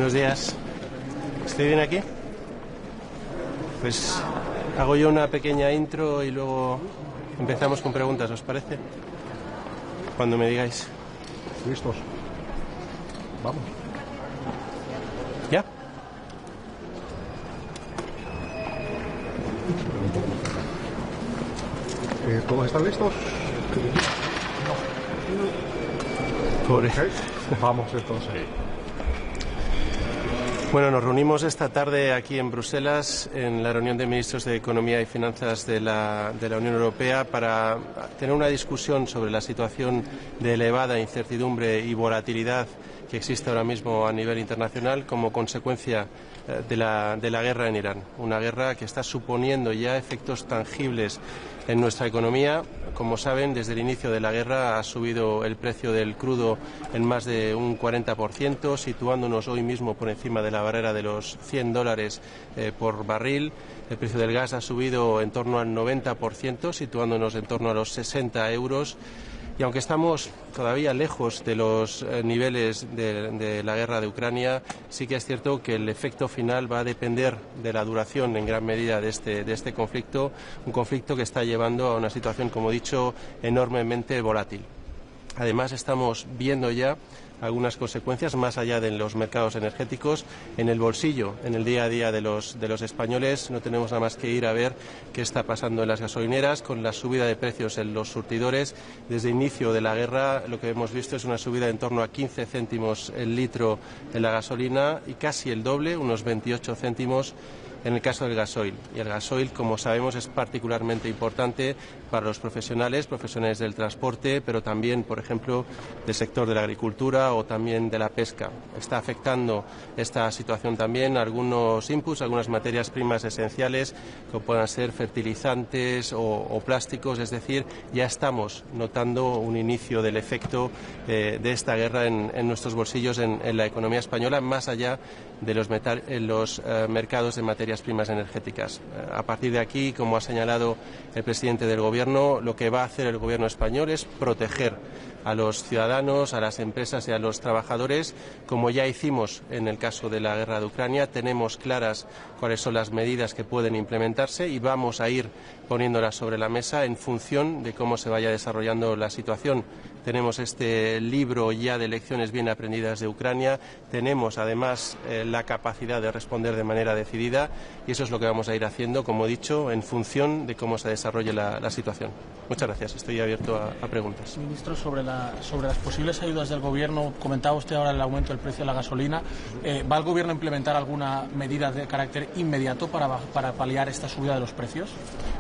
Buenos días. ¿Estoy bien aquí? Pues hago yo una pequeña intro y luego empezamos con preguntas, ¿os parece? Cuando me digáis. ¿Listos? Vamos. ¿Ya? ¿Todos están listos? Pobre. Okay. Vamos entonces. Bueno, nos reunimos esta tarde aquí en Bruselas en la reunión de ministros de Economía y Finanzas de la Unión Europea para tener una discusión sobre la situación de elevada incertidumbre y volatilidad que existe ahora mismo a nivel internacional como consecuencia de la guerra en Irán. Una guerra que está suponiendo ya efectos tangibles en nuestra economía. Como saben, desde el inicio de la guerra ha subido el precio del crudo en más de un 40%, situándonos hoy mismo por encima de la barrera de los $100 por barril. El precio del gas ha subido en torno al 90%, situándonos en torno a los 60 euros. Y aunque estamos todavía lejos de los niveles de la guerra de Ucrania, sí que es cierto que el efecto final va a depender de la duración en gran medida de este conflicto, un conflicto que está llevando a una situación, como he dicho, enormemente volátil. Además, estamos viendo ya algunas consecuencias más allá de los mercados energéticos en el bolsillo, en el día a día de los españoles. No tenemos nada más que ir a ver qué está pasando en las gasolineras con la subida de precios en los surtidores. Desde el inicio de la guerra lo que hemos visto es una subida en torno a 15 céntimos el litro en la gasolina y casi el doble, unos 28 céntimos en el caso del gasoil. Y el gasoil, como sabemos, es particularmente importante para los profesionales del transporte, pero también, por ejemplo, del sector de la agricultura o también de la pesca. Está afectando esta situación también a algunos inputs, algunas materias primas esenciales, como puedan ser fertilizantes o plásticos. Es decir, ya estamos notando un inicio del efecto de esta guerra en nuestros bolsillos, en la economía española, más allá de los mercados de materias primas energéticas. A partir de aquí, como ha señalado el presidente del Gobierno, lo que va a hacer el Gobierno español es proteger a los ciudadanos, a las empresas y a los trabajadores, como ya hicimos en el caso de la guerra de Ucrania. Tenemos claras cuáles son las medidas que pueden implementarse y vamos a ir poniéndolas sobre la mesa en función de cómo se vaya desarrollando la situación. Tenemos este libro ya de lecciones bien aprendidas de Ucrania, tenemos además la capacidad de responder de manera decidida y eso es lo que vamos a ir haciendo, como he dicho, en función de cómo se desarrolle la situación. Muchas gracias, estoy abierto a preguntas. Ministro, sobre las posibles ayudas del Gobierno, comentaba usted ahora el aumento del precio de la gasolina. ¿Va el Gobierno a implementar alguna medida de carácter inmediato para paliar esta subida de los precios?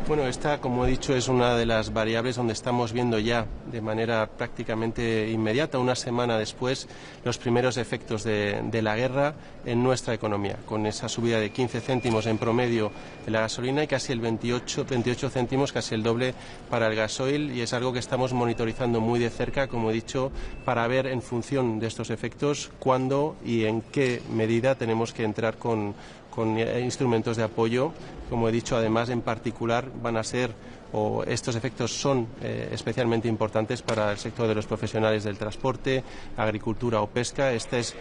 Bueno, esta, como he dicho, es una de las variables donde estamos viendo ya de manera prácticamente inmediata, una semana después, los primeros efectos de la guerra en nuestra economía, con esa subida de 15 céntimos en promedio de la gasolina y casi el 28 céntimos, casi el doble para el gasoil, y es algo que estamos monitorizando muy de cerca, como he dicho, para ver en función de estos efectos cuándo y en qué medida tenemos que entrar con instrumentos de apoyo. Como he dicho, además, en particular van a ser, o estos efectos son especialmente importantes para el sector de los profesionales del transporte, agricultura o pesca. Este es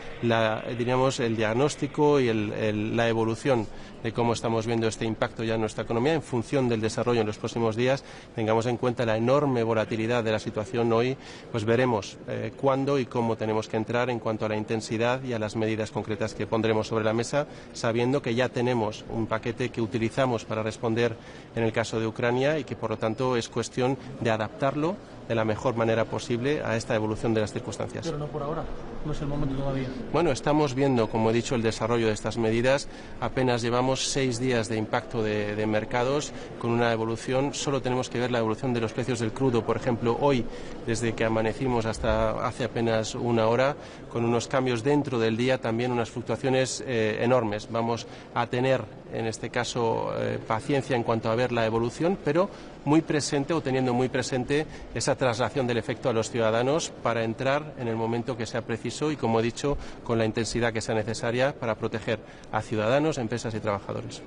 diríamos, el diagnóstico y la evolución de cómo estamos viendo este impacto ya en nuestra economía en función del desarrollo en los próximos días. Tengamos en cuenta la enorme volatilidad de la situación hoy, pues veremos cuándo y cómo tenemos que entrar en cuanto a la intensidad y a las medidas concretas que pondremos sobre la mesa, sabiendo que ya tenemos un paquete que utilizamos para responder en el caso de Ucrania y que, por lo tanto, es cuestión de adaptarlo de la mejor manera posible a esta evolución de las circunstancias. Pero no por ahora, no es el momento todavía. Bueno, estamos viendo, como he dicho, el desarrollo de estas medidas. Apenas llevamos 6 días de impacto de mercados con una evolución. Solo tenemos que ver la evolución de los precios del crudo, por ejemplo, hoy, desde que amanecimos hasta hace apenas una hora, con unos cambios dentro del día, también unas fluctuaciones enormes. Vamos a tener, en este caso, paciencia en cuanto a ver la evolución, pero muy presente o teniendo muy presente esa traslación del efecto a los ciudadanos para entrar en el momento que sea preciso y, como he dicho, con la intensidad que sea necesaria para proteger a ciudadanos, empresas y trabajadores.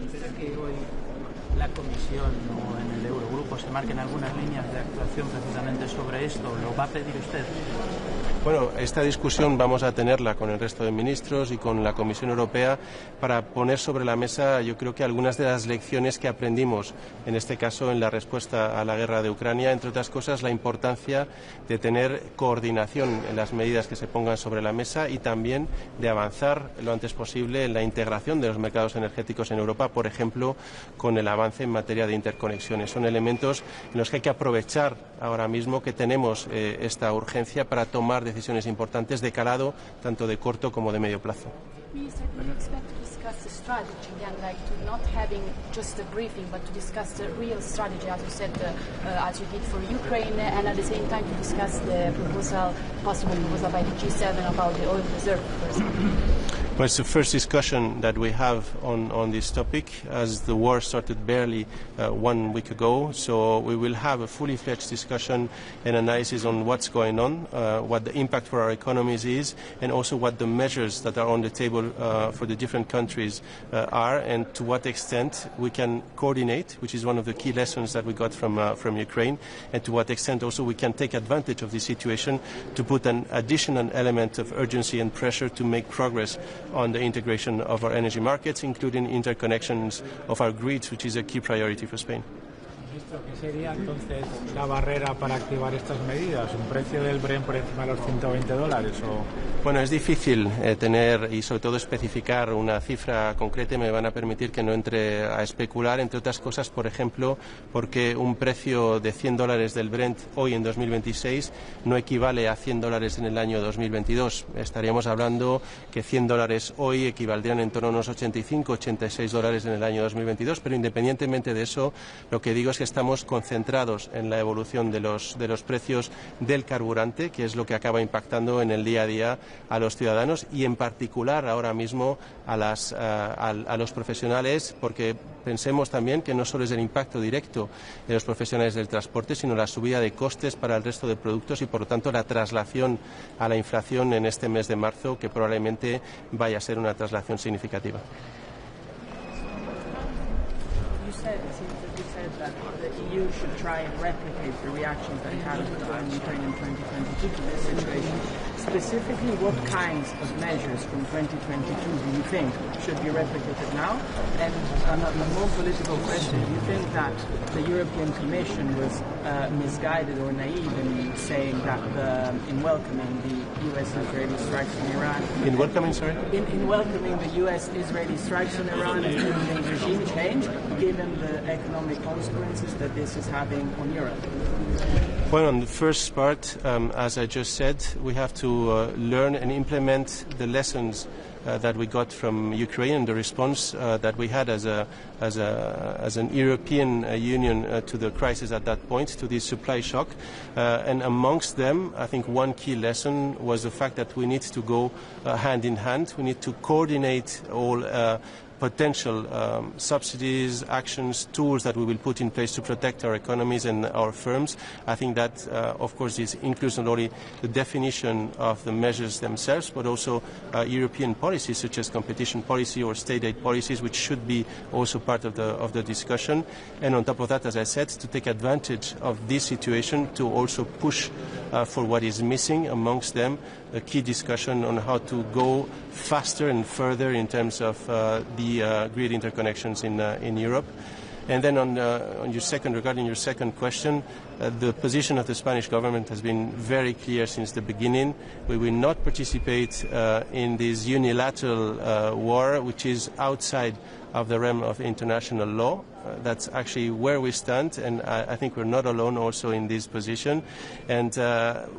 ¿Espera que hoy la Comisión o en el Eurogrupo pues se marquen algunas líneas de actuación precisamente sobre esto. ¿Lo va a pedir usted? Bueno, esta discusión vamos a tenerla con el resto de ministros y con la Comisión Europea para poner sobre la mesa, yo creo que algunas de las lecciones que aprendimos, en este caso en la respuesta a la guerra de Ucrania, entre otras cosas la importancia de tener coordinación en las medidas que se pongan sobre la mesa y también de avanzar lo antes posible en la integración de los mercados energéticos en Europa, por ejemplo, con el avance en materia de interconexiones. Son elementos en los que hay que aprovechar ahora mismo que tenemos esta urgencia para tomar decisiones importantes de calado, tanto de corto como de medio plazo. Minister, do you expect to discuss the strategy again, like to not having just a briefing, but to discuss the real strategy, as you said, as you did for Ukraine, and at the same time to discuss the possible proposal by the G7 about the oil reserve, for example? Well, it's the first discussion that we have on this topic, as the war started barely 1 week ago. So we will have a fully fledged discussion and analysis on what's going on, what the impact for our economies is, and also what the measures that are on the table for the different countries are, and to what extent we can coordinate, which is one of the key lessons that we got from Ukraine, and to what extent also we can take advantage of this situation to put an additional element of urgency and pressure to make progress on the integration of our energy markets, including interconnections of our grids, which is a key priority for Spain. ¿Qué sería entonces la barrera para activar estas medidas? ¿Un precio del Brent por encima de los $120? Bueno, es difícil tener y sobre todo especificar una cifra concreta. Me van a permitir que no entre a especular, entre otras cosas, por ejemplo, porque un precio de $100 del Brent hoy en 2026 no equivale a $100 en el año 2022. Estaríamos hablando que $100 hoy equivaldrían en torno a unos $85-86 en el año 2022, pero independientemente de eso, lo que digo es que estamos concentrados en la evolución de los precios del carburante, que es lo que acaba impactando en el día a día a los ciudadanos y en particular ahora mismo a los profesionales, porque pensemos también que no solo es el impacto directo de los profesionales del transporte, sino la subida de costes para el resto de productos y por lo tanto la traslación a la inflación en este mes de marzo, que probablemente vaya a ser una traslación significativa. That the EU should try and replicate the reactions that it had on Ukraine in 2022 to this situation. Specifically, what kinds of measures from 2022 do you think should be replicated now? And a more political question, do you think that the European Commission was misguided or naive in saying that in welcoming the US-Israeli strikes on Iran? In welcoming, sorry? In welcoming the US-Israeli strikes on Iran and the regime change, given the economic consequences that this is having on Europe? Well, on the first part, as I just said, we have to learn and implement the lessons that we got from Ukraine and the response that we had as an European Union to the crisis at that point, to this supply shock. And amongst them, I think one key lesson was the fact that we need to go hand in hand. We need to coordinate all potential subsidies, actions, tools that we will put in place to protect our economies and our firms. I think that, of course, this includes not only the definition of the measures themselves, but also European policies such as competition policy or state aid policies, which should be also part of the discussion. And on top of that, as I said, to take advantage of this situation to also push for what is missing, amongst them a key discussion on how to go faster and further in terms of the grid interconnections in Europe. And then regarding your second question, the position of the Spanish government has been very clear since the beginning. We will not participate in this unilateral war, which is outside of the realm of international law. That's actually where we stand, and I think we're not alone also in this position. And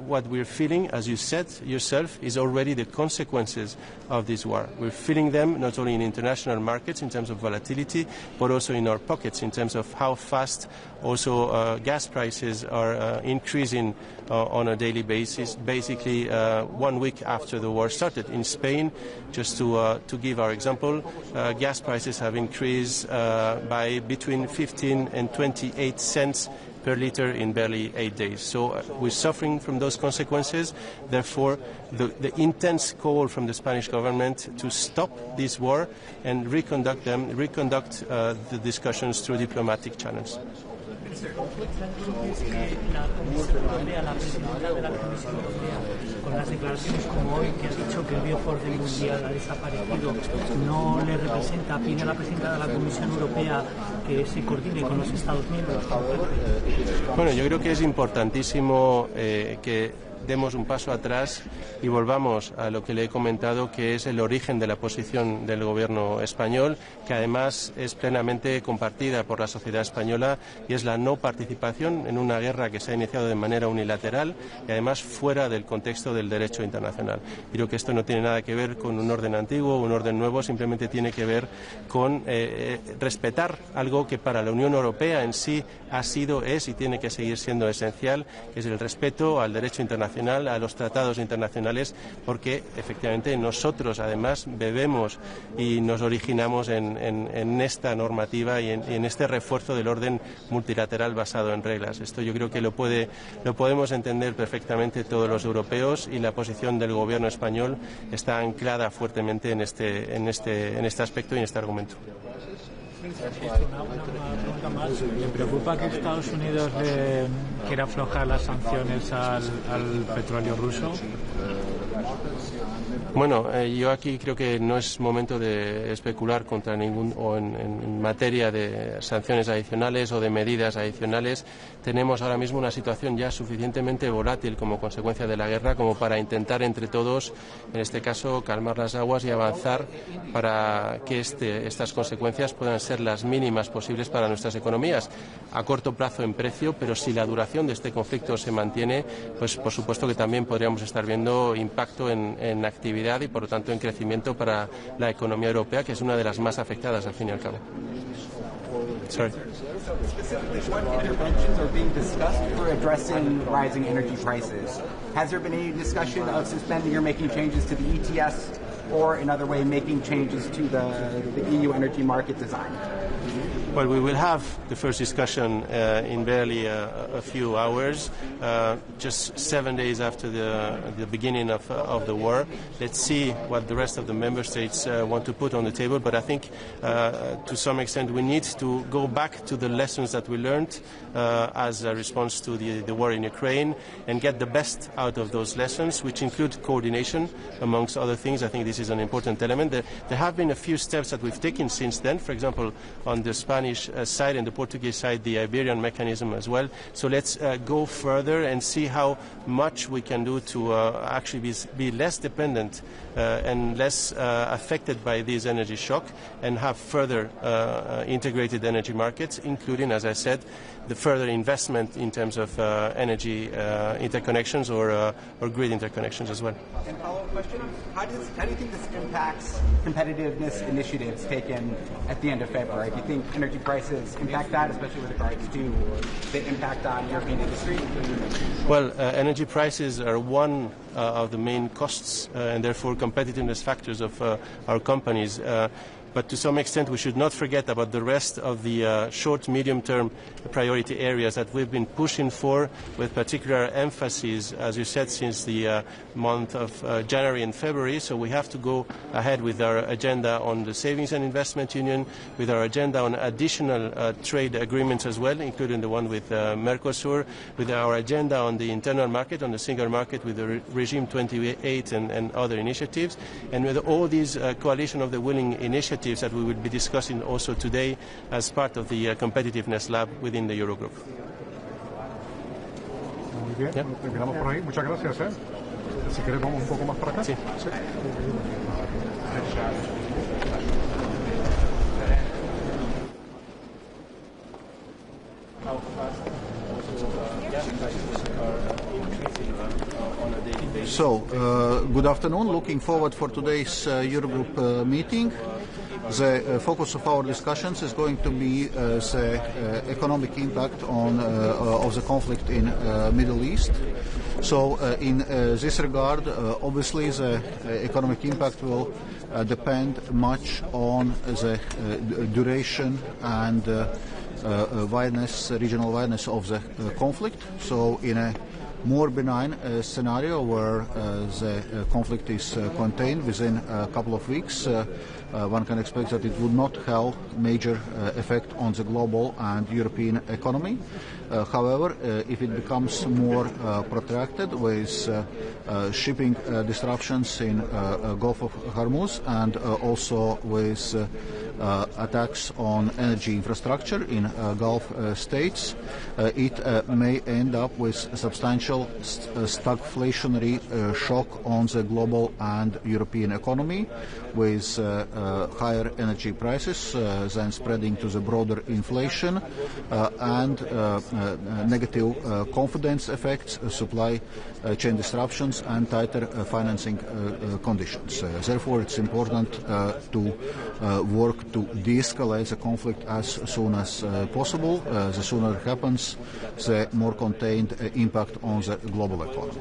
what we're feeling, as you said yourself, is already the consequences of this war. We're feeling them not only in international markets in terms of volatility, but also in our pockets in terms of how fast also gas prices are increasing on a daily basis, basically 1 week after the war started. In Spain, just to give our example, gas prices have increased by between 15 and 28 cents per liter in barely 8 days. So we're suffering from those consequences. Therefore, the intense call from the Spanish government to stop this war and reconduct the discussions through diplomatic channels. La Comisión Europea, la presidenta de la Comisión Europea, con las declaraciones como hoy, que ha dicho que el bioorden mundial ha desaparecido, no le representa, pide a la presidenta de la Comisión Europea que se coordine con los Estados miembros. Bueno, yo creo que es importantísimo que demos un paso atrás y volvamos a lo que le he comentado, que es el origen de la posición del gobierno español, que además es plenamente compartida por la sociedad española, y es la no participación en una guerra que se ha iniciado de manera unilateral y además fuera del contexto del derecho internacional. Creo que esto no tiene nada que ver con un orden antiguo o un orden nuevo, simplemente tiene que ver con respetar algo que para la Unión Europea en sí ha sido, es y tiene que seguir siendo esencial, que es el respeto al derecho internacional, a los tratados internacionales, porque efectivamente nosotros además bebemos y nos originamos en esta normativa y en este refuerzo del orden multilateral basado en reglas. Esto yo creo que lo podemos entender perfectamente todos los europeos, y la posición del gobierno español está anclada fuertemente en este aspecto y en este argumento. Una pregunta más. ¿Le preocupa que Estados Unidos quiera aflojar las sanciones al petróleo ruso? Bueno, yo aquí creo que no es momento de especular contra en materia de sanciones adicionales o de medidas adicionales. Tenemos ahora mismo una situación ya suficientemente volátil como consecuencia de la guerra como para intentar entre todos, en este caso, calmar las aguas y avanzar para que estas consecuencias puedan ser las mínimas posibles para nuestras economías, a corto plazo en precio, pero si la duración de este conflicto se mantiene, pues por supuesto que también podríamos estar viendo impacto en actividad y por lo tanto en crecimiento para la economía europea, que es una de las más afectadas al fin y al cabo. Sorry. Specifically, what interventions are being discussed for addressing rising energy prices? Has there been any discussion of suspending or making changes to the ETS, or in other way making changes to the EU energy market design? Well, we will have the first discussion in barely a few hours, just 7 days after the beginning of the war. Let's see what the rest of the member states want to put on the table. But I think, to some extent, we need to go back to the lessons that we learned as a response to the war in Ukraine and get the best out of those lessons, which include coordination, amongst other things. I think this is an important element. There have been a few steps that we've taken since then. For example, on the Spanish side and the Portuguese side, the Iberian mechanism as well. So let's go further and see how much we can do to actually be less dependent and less affected by this energy shock, and have further integrated energy markets, including, as I said, the further investment in terms of energy interconnections or grid interconnections as well. And follow-up question, how do you think this impacts competitiveness initiatives taken at the end of February? Do you think energy prices impact that, especially with regards to the impact on European industry? Well, energy prices are one of the main costs and therefore competitiveness factors of our companies. But to some extent, we should not forget about the rest of the short, medium-term priority areas that we've been pushing for, with particular emphasis, as you said, since the month of January and February. So we have to go ahead with our agenda on the Savings and Investment Union, with our agenda on additional trade agreements as well, including the one with Mercosur, with our agenda on the internal market, on the single market, with the Regime 28 and other initiatives, and with all these coalition of the willing initiatives that we will be discussing also today as part of the Competitiveness Lab within the Eurogroup. Muy bien, Yeah. terminamos por ahí. Muchas gracias. Si querés, vamos un poco más para acá. Sí. Sí. So, good afternoon. Looking forward for today's Eurogroup meeting. The focus of our discussions is going to be the economic impact of the conflict in Middle East. So, in this regard, obviously, the economic impact will depend much on the duration and regional wideness of the conflict. So, in a more benign scenario where the conflict is contained within a couple of weeks, one can expect that it would not have major effect on the global and European economy. However, if it becomes more protracted with shipping disruptions in Gulf of Hormuz and also with attacks on energy infrastructure in Gulf states, it may end up with substantial stagflationary shock on the global and European economy, with higher energy prices, then spreading to the broader inflation and negative confidence effects, supply chain disruptions and tighter financing conditions. Therefore, it's important to work to de-escalate the conflict as soon as possible. The sooner it happens, the more contained impact on the global economy.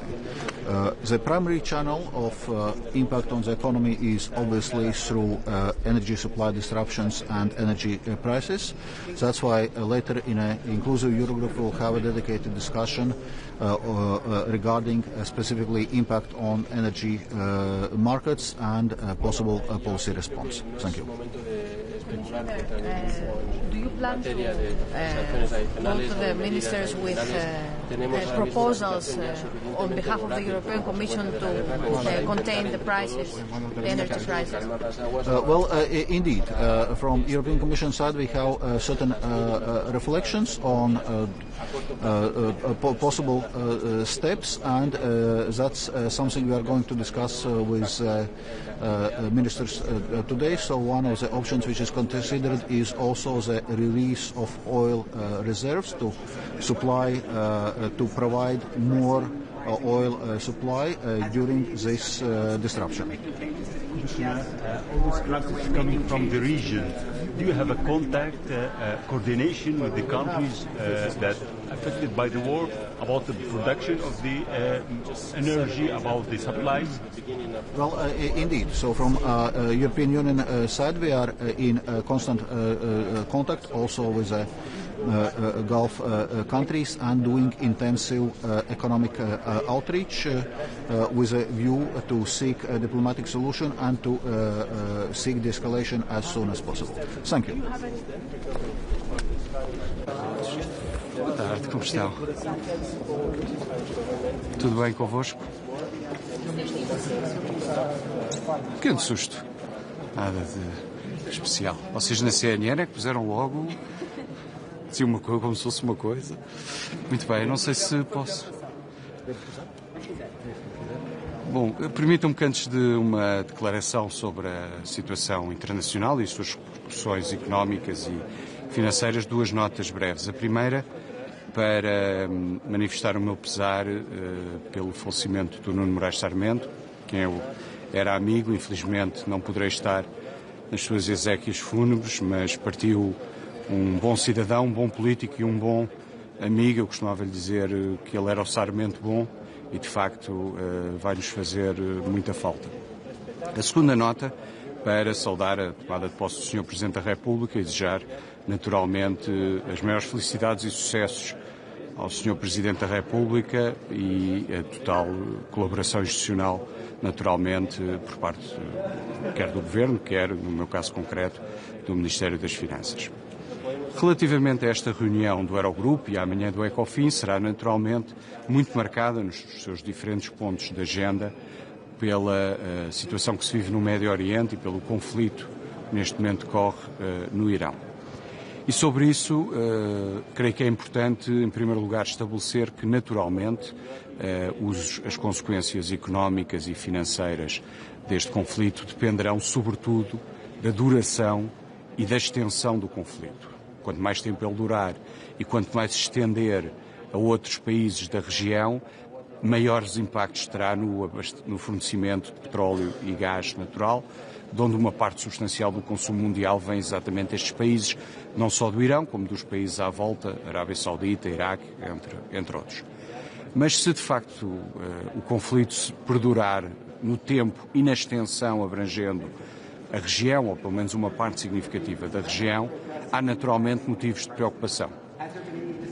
The primary channel of impact on the economy is obviously through energy supply disruptions and energy prices. That's why later in an inclusive Eurogroup we'll have a dedicated discussion regarding specifically impact on energy markets and possible policy response. Thank you. Do you plan to go to the ministers with proposals on behalf of the European Commission to contain the prices, the energy prices? Indeed. From European Commission side, we have certain reflections on possible steps, and that's something we are going to discuss with ministers today. So one of the options which is considered is also the release of oil reserves to supply, to provide more oil supply during this disruption. Commissioner, all this crisis coming from the region. Do you have a contact, coordination with the countries that are affected by the war about the production of the energy, about the supplies? Well, indeed. So from European Union side, we are in constant contact also with Gulf countries and doing intensive economic outreach with a view to seek a diplomatic solution and to seek de-escalation as soon as possible. Thank you. Boa tarde, como estão? Tudo bem convosco? Pequeno susto. Nada de especial. Vocês na CNN é que puseram logo... Dizia uma coisa como se fosse uma coisa. Muito bem, não sei se posso... Bom, permitam-me que antes de uma declaração sobre a situação internacional e as suas repercussões económicas e financeiras, duas notas breves. A primeira, para manifestar o meu pesar pelo falecimento do Nuno Moraes Sarmento, quem eu era amigo, infelizmente não poderei estar nas suas exéquias fúnebres, mas partiu um bom cidadão, um bom político e um bom amigo. Eu costumava lhe dizer que ele era o Sarmento bom e, de facto, vai-nos fazer muita falta. A segunda nota, para saudar a tomada de posse do Sr. Presidente da República e desejar, naturalmente, as maiores felicidades e sucessos ao Sr. Presidente da República e a total colaboração institucional, naturalmente, por parte quer do Governo, quer, no meu caso concreto, do Ministério das Finanças. Relativamente a esta reunião do Eurogrupo e amanhã do Ecofin, será naturalmente muito marcada nos seus diferentes pontos de agenda pela situação que se vive no Médio Oriente e pelo conflito que neste momento decorre no Irão. E sobre isso, creio que é importante, em primeiro lugar, estabelecer que, naturalmente, as consequências económicas e financeiras deste conflito dependerão, sobretudo, da duração e da extensão do conflito. Quanto mais tempo ele durar e quanto mais se estender a outros países da região, maiores impactos terá no fornecimento de petróleo e gás natural, de onde uma parte substancial do consumo mundial vem exatamente destes países, não só do Irão, como dos países à volta, Arábia Saudita, Iraque, entre outros. Mas se de facto o conflito se perdurar no tempo e na extensão abrangendo a região, ou pelo menos uma parte significativa da região, há naturalmente motivos de preocupação.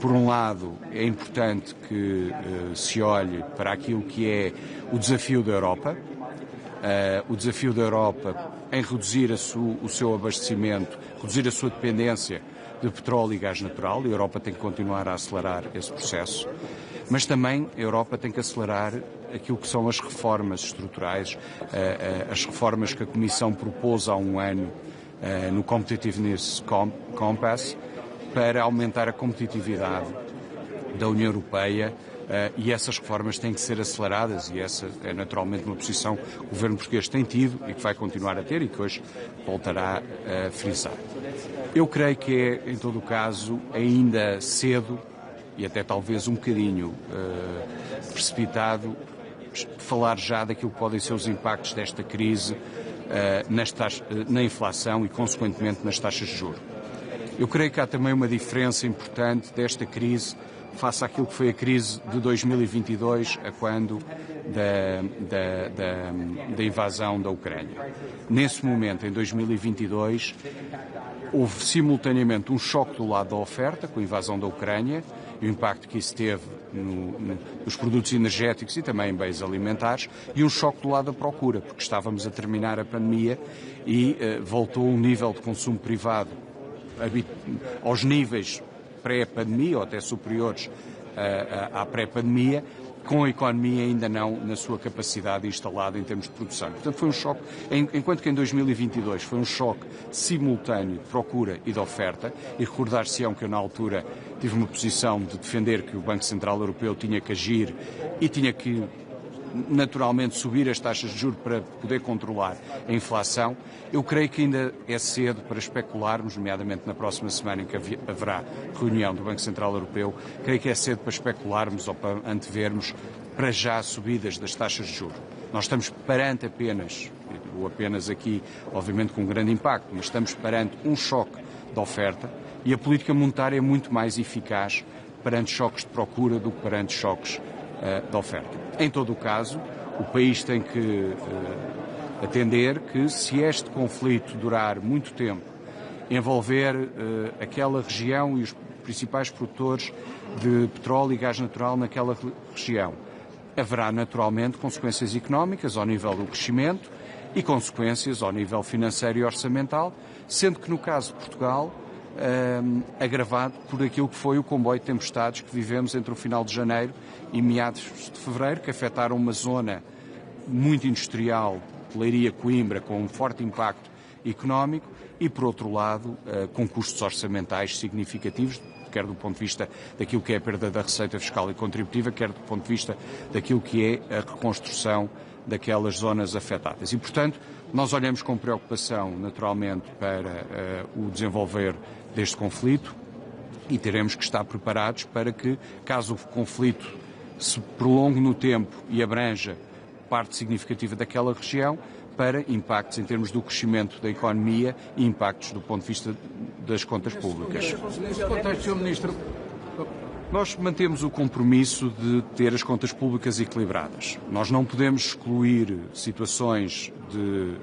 Por um lado, é importante que se olhe para aquilo que é o desafio da Europa. O desafio da Europa em reduzir o seu abastecimento, reduzir a sua dependência de petróleo e gás natural. A Europa tem que continuar a acelerar esse processo, mas também a Europa tem que acelerar aquilo que são as reformas estruturais, as reformas que a Comissão propôs há um ano no Competitiveness Compass, para aumentar a competitividade da União Europeia, e essas reformas têm que ser aceleradas, e essa é naturalmente uma posição que o governo português tem tido e que vai continuar a ter e que hoje voltará a frisar. Eu creio que é, em todo o caso, ainda cedo e até talvez um bocadinho precipitado falar já daquilo que podem ser os impactos desta crise na inflação e, consequentemente, nas taxas de juros. Eu creio que há também uma diferença importante desta crise face àquilo que foi a crise de 2022, a quando da invasão da Ucrânia. Nesse momento, em 2022, houve simultaneamente um choque do lado da oferta, com a invasão da Ucrânia, e o impacto que isso teve nos produtos energéticos e também em bens alimentares, e um choque do lado da procura, porque estávamos a terminar a pandemia e voltou um nível de consumo privado aos níveis pré-pandemia, ou até superiores à pré-pandemia, com a economia ainda não na sua capacidade instalada em termos de produção. Portanto, foi um choque, enquanto que em 2022 foi um choque simultâneo de procura e de oferta, e recordar-se-ão que eu na altura tive uma posição de defender que o Banco Central Europeu tinha que agir e tinha que naturalmente subir as taxas de juros para poder controlar a inflação. Eu creio que ainda é cedo para especularmos, nomeadamente na próxima semana em que haverá reunião do Banco Central Europeu, creio que é cedo para especularmos ou para antevermos para já subidas das taxas de juros. Nós estamos perante apenas aqui, obviamente com um grande impacto, mas estamos perante um choque de oferta, e a política monetária é muito mais eficaz perante choques de procura do que perante choques de oferta. Em todo o caso, o país tem que atender que, se este conflito durar muito tempo, envolver aquela região e os principais produtores de petróleo e gás natural naquela região, haverá naturalmente consequências económicas ao nível do crescimento e consequências ao nível financeiro e orçamental, sendo que no caso de Portugal, agravado por aquilo que foi o comboio de tempestades que vivemos entre o final de janeiro e meados de fevereiro, que afetaram uma zona muito industrial, Leiria, Coimbra, com um forte impacto económico, e, por outro lado, com custos orçamentais significativos, quer do ponto de vista daquilo que é a perda da receita fiscal e contributiva, quer do ponto de vista daquilo que é a reconstrução daquelas zonas afetadas. E, portanto, nós olhamos com preocupação, naturalmente, para o desenvolver deste conflito, e teremos que estar preparados para que, caso o conflito se prolongue no tempo e abranja parte significativa daquela região, para impactos em termos do crescimento da economia e impactos do ponto de vista das contas públicas. Neste contexto, Sr. Ministro, nós mantemos o compromisso de ter as contas públicas equilibradas. Nós não podemos excluir situações de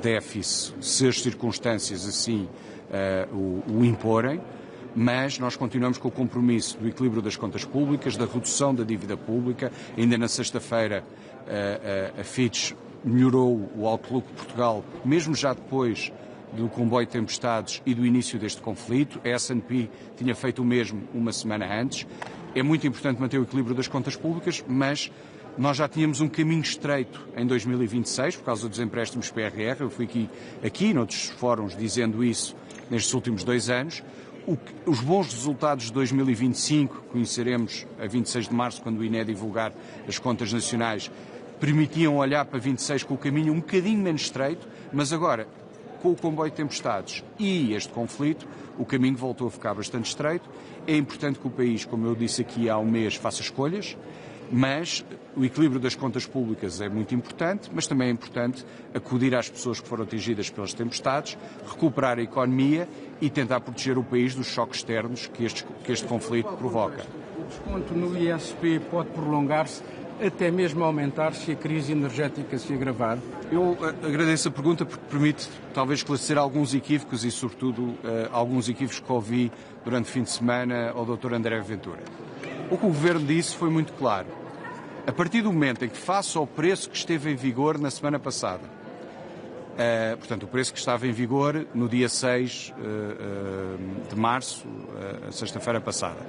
déficit, se as circunstâncias assim o imporem, mas nós continuamos com o compromisso do equilíbrio das contas públicas, da redução da dívida pública. Ainda na sexta-feira a Fitch melhorou o outlook de Portugal, mesmo já depois do comboio de tempestades e do início deste conflito. A S&P tinha feito o mesmo uma semana antes. É muito importante manter o equilíbrio das contas públicas, mas nós já tínhamos um caminho estreito em 2026, por causa dos empréstimos PRR. Eu fui aqui noutros fóruns dizendo isso nestes últimos 2 anos. Os bons resultados de 2025, que conheceremos a 26 de março, quando o INE divulgar as contas nacionais, permitiam olhar para 26 com o caminho um bocadinho menos estreito, mas agora, com o comboio de tempestades e este conflito, o caminho voltou a ficar bastante estreito. É importante que o país, como eu disse aqui há um mês, faça escolhas, mas o equilíbrio das contas públicas é muito importante, mas também é importante acudir às pessoas que foram atingidas pelas tempestades, recuperar a economia e tentar proteger o país dos choques externos que este conflito provoca. O desconto no ISP pode prolongar-se, até mesmo aumentar, se a crise energética se agravar? Eu agradeço a pergunta, porque permite talvez esclarecer alguns equívocos e, sobretudo, alguns equívocos que ouvi durante o fim de semana ao Dr. André Ventura. O que o Governo disse foi muito claro. A partir do momento em que, face ao preço que esteve em vigor na semana passada, portanto, o preço que estava em vigor no dia 6 de março, sexta-feira passada,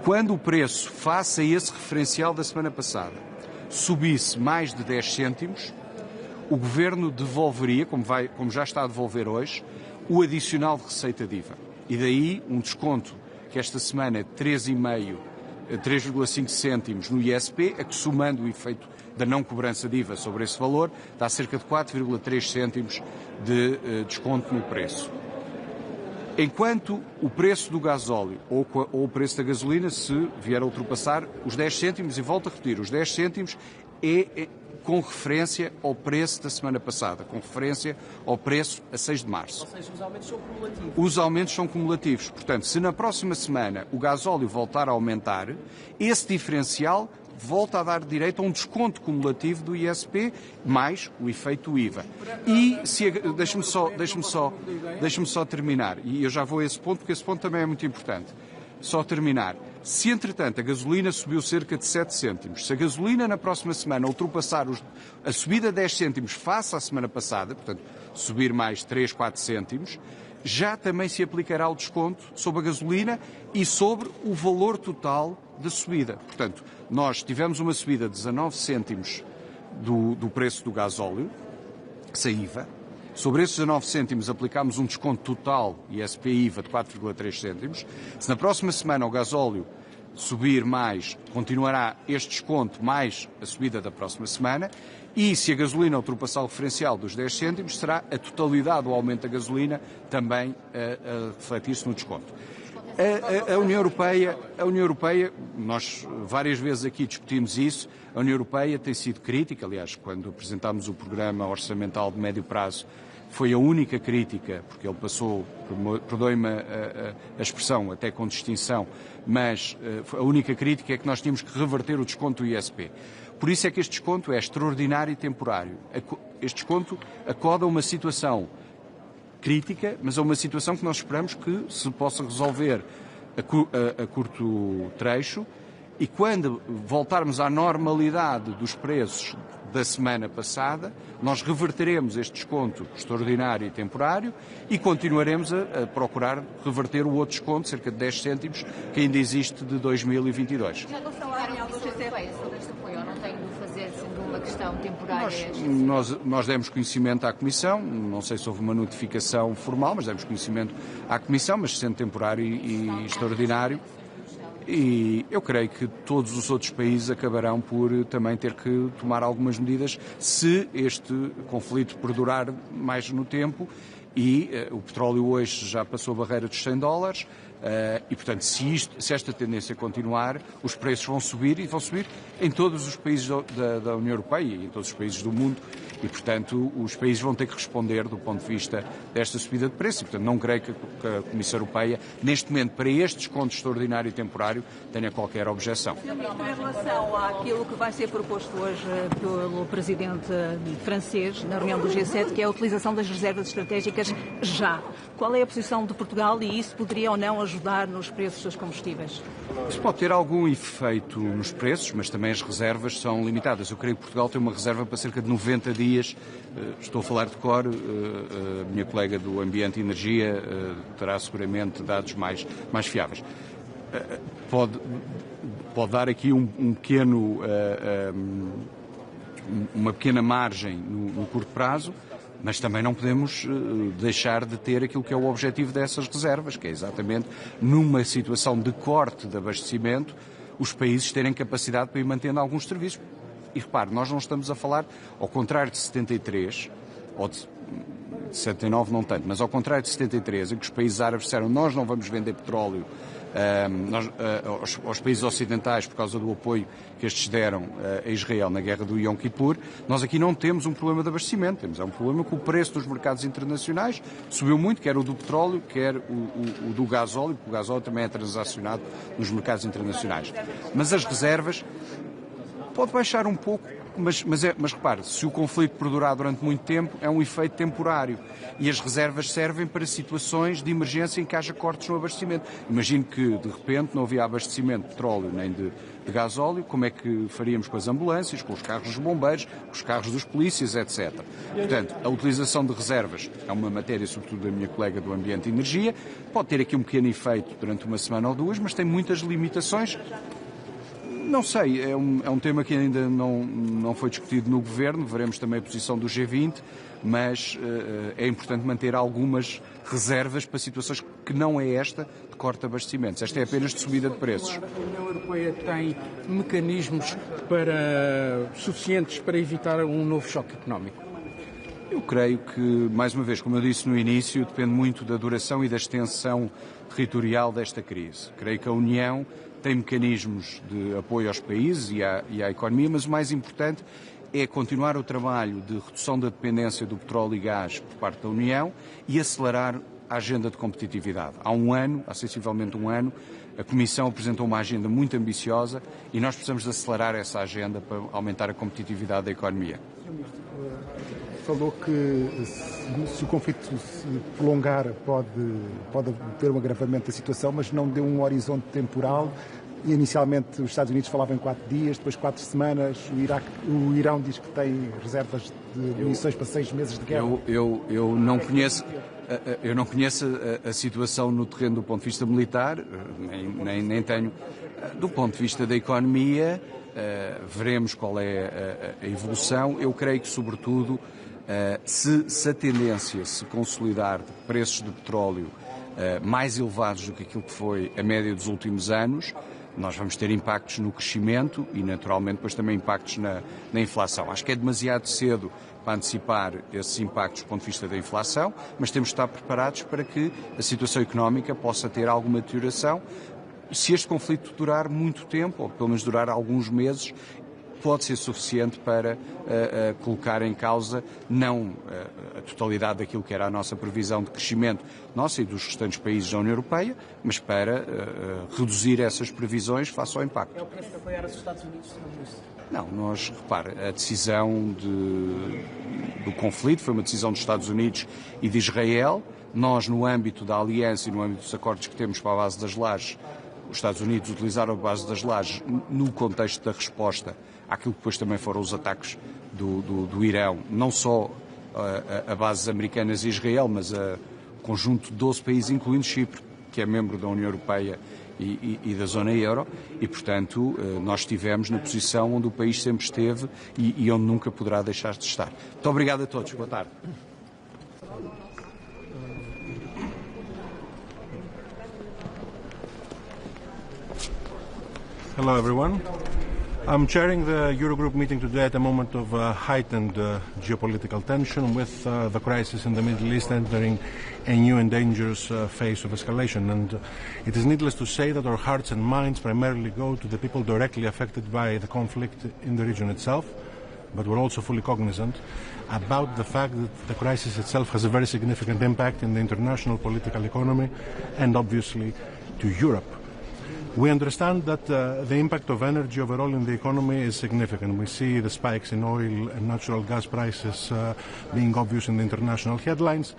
quando o preço, face a esse referencial da semana passada, subisse mais de 10 cêntimos, o Governo devolveria, como já está a devolver hoje, o adicional de receita de IVA. E daí um desconto que esta semana é de 3,5 cêntimos no ISP, a que, somando o efeito da não cobrança de IVA sobre esse valor, dá cerca de 4,3 cêntimos de desconto no preço. Enquanto o preço do gasóleo ou o preço da gasolina, se vier a ultrapassar os 10 cêntimos, e volto a repetir, os 10 cêntimos é com referência ao preço da semana passada, com referência ao preço a 6 de março. Ou seja, os aumentos são cumulativos. Os aumentos são cumulativos. Portanto, se na próxima semana o gasóleo voltar a aumentar, esse diferencial volta a dar direito a um desconto cumulativo do ISP, mais o efeito IVA. E deixe-me só terminar, e eu já vou a esse ponto, porque esse ponto também é muito importante. Só terminar. Se, entretanto, a gasolina subiu cerca de 7 cêntimos, se a gasolina na próxima semana ultrapassar a subida de 10 cêntimos face à semana passada, portanto, subir mais 3, 4 cêntimos, já também se aplicará o desconto sobre a gasolina e sobre o valor total da subida. Portanto, nós tivemos uma subida de 19 cêntimos do preço do gasóleo, sem IVA. Sobre esses 19 cêntimos aplicámos um desconto total ISP-IVA de 4,3 cêntimos. Se na próxima semana o gasóleo subir mais, continuará este desconto mais a subida da próxima semana. E se a gasolina ultrapassar o referencial dos 10 cêntimos, será a totalidade do aumento da gasolina também a refletir-se no desconto. A União Europeia, nós várias vezes aqui discutimos isso, a União Europeia tem sido crítica, aliás, quando apresentámos o programa orçamental de médio prazo, foi a única crítica, porque ele passou, perdoe-me a expressão, até com distinção, mas a única crítica é que nós tínhamos que reverter o desconto do ISP. Por isso é que este desconto é extraordinário e temporário. Este desconto acoda a uma situação crítica, mas é uma situação que nós esperamos que se possa resolver a curto trecho, e quando voltarmos à normalidade dos preços da semana passada, nós reverteremos este desconto extraordinário e temporário e continuaremos a procurar reverter o outro desconto, cerca de 10 cêntimos, que ainda existe de 2022. Já gostaram da reunião do GCP sobre este apoio, ou não tem de fazer sendo uma questão temporária? Nós demos conhecimento à Comissão, não sei se houve uma notificação formal, mas demos conhecimento à Comissão, mas sendo temporário e extraordinário. E eu creio que todos os outros países acabarão por também ter que tomar algumas medidas se este conflito perdurar mais no tempo. E o petróleo hoje já passou a barreira dos $100 e, portanto, se esta tendência continuar, os preços vão subir, e vão subir em todos os países da União Europeia e em todos os países do mundo. E, portanto, os países vão ter que responder do ponto de vista desta subida de preço. E, portanto, não creio que a Comissão Europeia, neste momento, para este desconto extraordinário e temporário, tenha qualquer objeção. Em relação àquilo que vai ser proposto hoje pelo presidente francês na reunião do G7, que é a utilização das reservas estratégicas já. Qual é a posição de Portugal e isso poderia ou não ajudar nos preços dos combustíveis? Isso pode ter algum efeito nos preços, mas também as reservas são limitadas. Eu creio que Portugal tem uma reserva para cerca de 90 dias. Estou a falar de cor, a minha colega do Ambiente e Energia terá seguramente dados mais fiáveis. Pode dar aqui uma pequena margem no curto prazo, mas também não podemos deixar de ter aquilo que é o objetivo dessas reservas, que é exatamente, numa situação de corte de abastecimento, os países terem capacidade para ir mantendo alguns serviços. E repare, nós não estamos a falar, ao contrário de 73, ou de 79 não tanto, mas ao contrário de 73, em que os países árabes disseram nós não vamos vender petróleo aos países ocidentais por causa do apoio que estes deram a Israel na guerra do Yom Kippur, nós aqui não temos um problema de abastecimento, temos um problema que o preço dos mercados internacionais subiu muito, quer o do petróleo, quer o do gasóleo, porque o gasóleo também é transacionado nos mercados internacionais. Mas as reservas Pode baixar um pouco, mas repare, se o conflito perdurar durante muito tempo, é um efeito temporário. E as reservas servem para situações de emergência em que haja cortes no abastecimento. Imagino que, de repente, não havia abastecimento de petróleo nem de gasóleo, como é que faríamos com as ambulâncias, com os carros dos bombeiros, com os carros dos polícias, etc. Portanto, a utilização de reservas é uma matéria, sobretudo da minha colega do Ambiente e Energia, pode ter aqui um pequeno efeito durante uma semana ou duas, mas tem muitas limitações. Não sei, é um tema que ainda não foi discutido no Governo, veremos também a posição do G20, mas é importante manter algumas reservas para situações que não é esta de corte de abastecimentos. Esta é apenas de subida de preços. A União Europeia tem mecanismos suficientes para evitar um novo choque económico? Eu creio que, mais uma vez, como eu disse no início, depende muito da duração e da extensão territorial desta crise. Creio que a União tem mecanismos de apoio aos países e à economia, mas o mais importante é continuar o trabalho de redução da dependência do petróleo e gás por parte da União e acelerar a agenda de competitividade. Há sensivelmente um ano, a Comissão apresentou uma agenda muito ambiciosa e nós precisamos de acelerar essa agenda para aumentar a competitividade da economia. Falou que se o conflito se prolongar pode ter um agravamento da situação, mas não deu um horizonte temporal. Inicialmente os Estados Unidos falavam em 4 dias, depois 4 semanas. O Irão diz que tem reservas de munições para 6 meses de guerra. Eu não conheço a situação no terreno do ponto de vista militar, nem tenho. Do ponto de vista da economia, veremos qual é a evolução. Eu creio que, sobretudo, se a tendência se consolidar de preços de petróleo mais elevados do que aquilo que foi a média dos últimos anos, nós vamos ter impactos no crescimento e, naturalmente, depois também impactos na inflação. Acho que é demasiado cedo para antecipar esses impactos do ponto de vista da inflação, mas temos de estar preparados para que a situação económica possa ter alguma deterioração. Se este conflito durar muito tempo, ou pelo menos durar alguns meses, pode ser suficiente para colocar em causa não a totalidade daquilo que era a nossa previsão de crescimento nossa e dos restantes países da União Europeia, mas para reduzir essas previsões face ao impacto. É o preço de apoiar os Estados Unidos, Não, repare, a decisão do conflito foi uma decisão dos Estados Unidos e de Israel. Nós, no âmbito da aliança e no âmbito dos acordos que temos para a base das lajes, os Estados Unidos utilizaram a base das lajes no contexto da resposta àquilo que depois também foram os ataques do Irão, não só a bases americanas e Israel, mas a conjunto de 12 países, incluindo Chipre, que é membro da União Europeia e da zona euro, e, portanto, nós estivemos na posição onde o país sempre esteve e onde nunca poderá deixar de estar. Muito obrigado a todos. Boa tarde. Hello, everyone. I'm chairing the Eurogroup meeting today at a moment of heightened geopolitical tension with the crisis in the Middle East entering a new and dangerous phase of escalation. And it is needless to say that our hearts and minds primarily go to the people directly affected by the conflict in the region itself. But we're also fully cognizant about the fact that the crisis itself has a very significant impact in the international political economy and obviously to Europe. We understand that the impact of energy overall in the economy is significant. We see the spikes in oil and natural gas prices being obvious in the international headlines.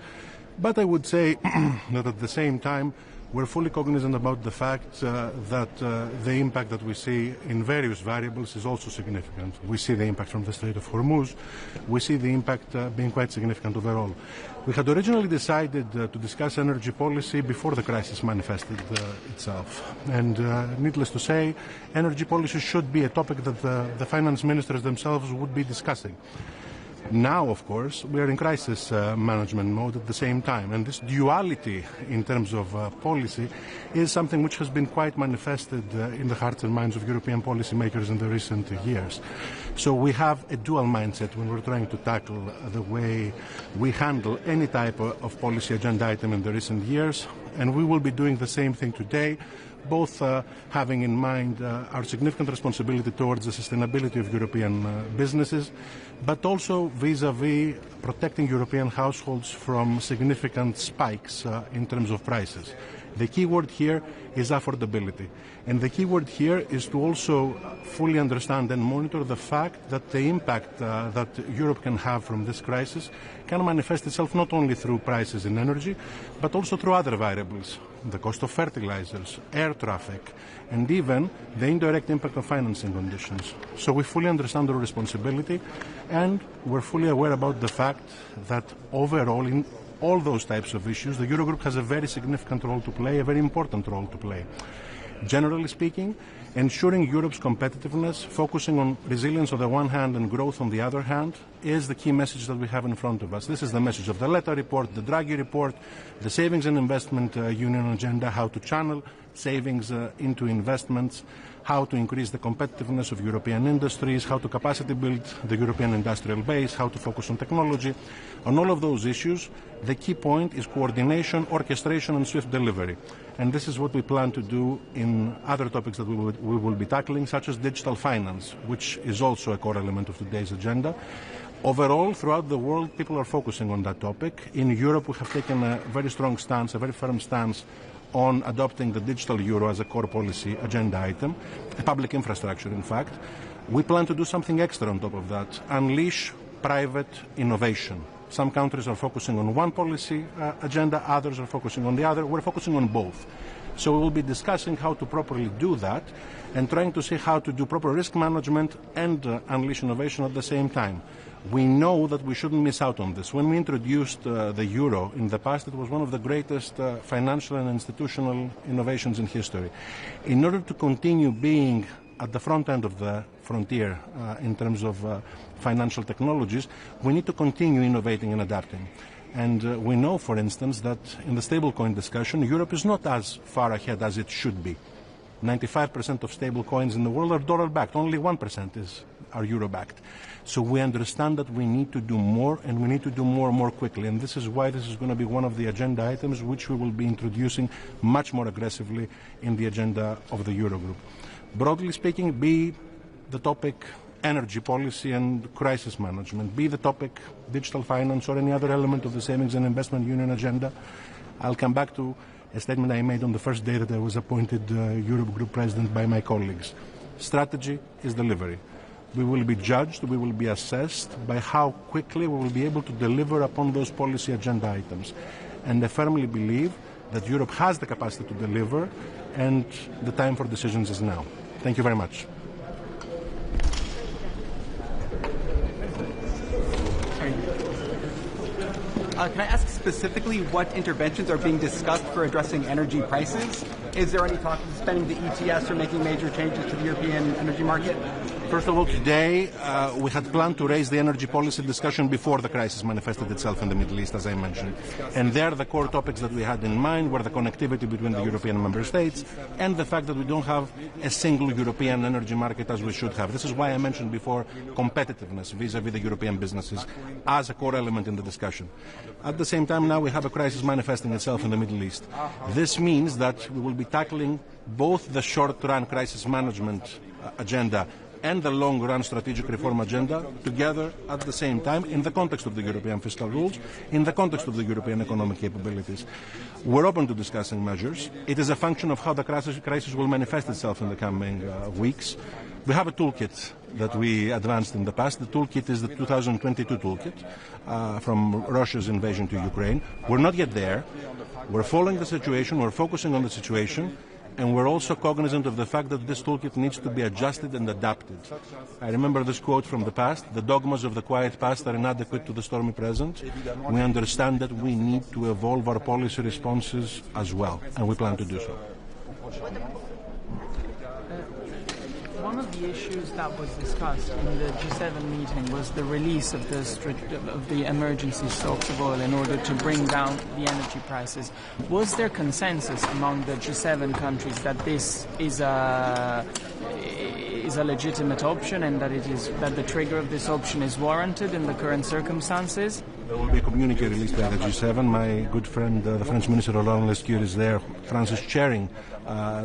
But I would say that at the same time, we're fully cognizant about the fact that the impact that we see in various variables is also significant. We see the impact from the Strait of Hormuz. We see the impact being quite significant overall. We had originally decided to discuss energy policy before the crisis manifested itself. And needless to say, energy policy should be a topic that the finance ministers themselves would be discussing. Now, of course, we are in crisis management mode at the same time, and this duality in terms of policy is something which has been quite manifested in the hearts and minds of European policymakers in the recent years. So we have a dual mindset when we're trying to tackle the way we handle any type of policy agenda item in the recent years, and we will be doing the same thing today, both having in mind our significant responsibility towards the sustainability of European businesses, but also vis-à-vis protecting European households from significant spikes in terms of prices. The key word here is affordability. And the key word here is to also fully understand and monitor the fact that the impact that Europe can have from this crisis can manifest itself not only through prices in energy, but also through other variables, the cost of fertilizers, air traffic, and even the indirect impact of financing conditions. So we fully understand our responsibility, and we're fully aware about the fact that overall in all those types of issues, the Eurogroup has a very significant role to play, a very important role to play. Generally speaking, ensuring Europe's competitiveness, focusing on resilience on the one hand and growth on the other hand, is the key message that we have in front of us. This is the message of the Letta report, the Draghi report, the Savings and Investment Union agenda, how to channel savings into investments, how to increase the competitiveness of European industries, how to capacity build the European industrial base, how to focus on technology. On all of those issues, the key point is coordination, orchestration, and swift delivery. And this is what we plan to do in other topics that we will be tackling, such as digital finance, which is also a core element of today's agenda. Overall, throughout the world, people are focusing on that topic. In Europe, we have taken a very strong stance, a very firm stance on adopting the digital euro as a core policy agenda item, a public infrastructure, in fact. We plan to do something extra on top of that, unleash private innovation. Some countries are focusing on one policy agenda, others are focusing on the other. We're focusing on both. So we will be discussing how to properly do that and trying to see how to do proper risk management and unleash innovation at the same time. We know that we shouldn't miss out on this. When we introduced the euro in the past, it was one of the greatest financial and institutional innovations in history. In order to continue being at the front end of the frontier in terms of financial technologies, we need to continue innovating and adapting. And we know, for instance, that in the stablecoin discussion, Europe is not as far ahead as it should be. 95% of stablecoins in the world are dollar-backed. Only 1% are euro-backed. So we understand that we need to do more, and we need to do more quickly. And this is why this is going to be one of the agenda items which we will be introducing much more aggressively in the agenda of the Eurogroup. Broadly speaking, be the topic energy policy and crisis management, be the topic digital finance or any other element of the Savings and Investment Union agenda. I'll come back to a statement I made on the first day that I was appointed Eurogroup President by my colleagues. Strategy is delivery. We will be judged, we will be assessed by how quickly we will be able to deliver upon those policy agenda items. And I firmly believe that Europe has the capacity to deliver, and the time for decisions is now. Thank you very much. Can I ask specifically what interventions are being discussed for addressing energy prices? Is there any talk of suspending the ETS or making major changes to the European energy market? First of all, today we had planned to raise the energy policy discussion before the crisis manifested itself in the Middle East, as I mentioned. And there the core topics that we had in mind were the connectivity between the European member states and the fact that we don't have a single European energy market as we should have. This is why I mentioned before competitiveness vis-à-vis the European businesses as a core element in the discussion. At the same time, now we have a crisis manifesting itself in the Middle East. This means that we will be tackling both the short-run crisis management agenda and the long-run strategic reform agenda together at the same time in the context of the European fiscal rules, in the context of the European economic capabilities. We're open to discussing measures. It is a function of how the crisis will manifest itself in the coming weeks. We have a toolkit that we advanced in the past. The toolkit is the 2022 toolkit from Russia's invasion to Ukraine. We're not yet there. We're following the situation. We're focusing on the situation. And we're also cognizant of the fact that this toolkit needs to be adjusted and adapted. I remember this quote from the past: the dogmas of the quiet past are inadequate to the stormy present. We understand that we need to evolve our policy responses as well, and we plan to do so. One of the issues that was discussed in the G7 meeting was the release of the emergency stocks of oil in order to bring down the energy prices. Was there consensus among the G7 countries that this is is a legitimate option and that the trigger of this option is warranted in the current circumstances. There will be a communique released by the G7. My good friend, the French Minister Laurent Lescure, is there. France is chairing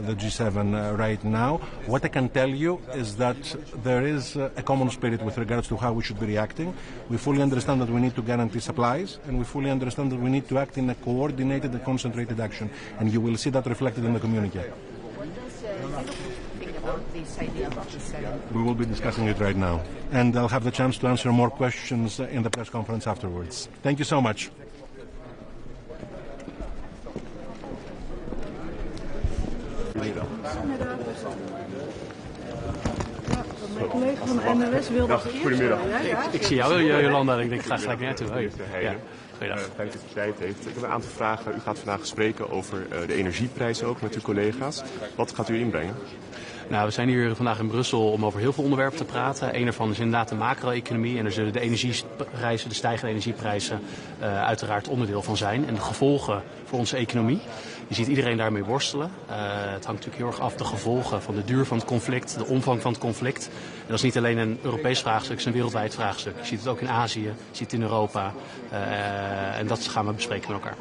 the G7 right now. What I can tell you is that there is a common spirit with regards to how we should be reacting. We fully understand that we need to guarantee supplies, and we fully understand that we need to act in a coordinated and concentrated action. And you will see that reflected in the communique. This idea of We will be discussing it right now, and I'll have the chance to answer more questions in the press conference afterwards. Thank you so much. Mijn collega van de NOS wilde als eerste. Goedemiddag. Ja. Ik zie jou, Jolanda, en ik denk, ik ga gelijk naartoe. Hey. Ja. Fijn dat u tijd heeft. Ik heb een aantal vragen. U gaat vandaag spreken over de energieprijzen ook met uw collega's. Wat gaat u inbrengen? Nou, we zijn hier vandaag in Brussel om over heel veel onderwerpen te praten. Eén daarvan is inderdaad de macro-economie. En er zullen de energieprijzen, de stijgende energieprijzen, uiteraard onderdeel van zijn. En de gevolgen voor onze economie. Je ziet iedereen daarmee worstelen. Het hangt natuurlijk heel erg af de gevolgen van de duur van het conflict, de omvang van het conflict. En dat is niet alleen een Europees vraagstuk, het is een wereldwijd vraagstuk. Je ziet het ook in Azië, je ziet het in Europa. En dat gaan we bespreken met elkaar.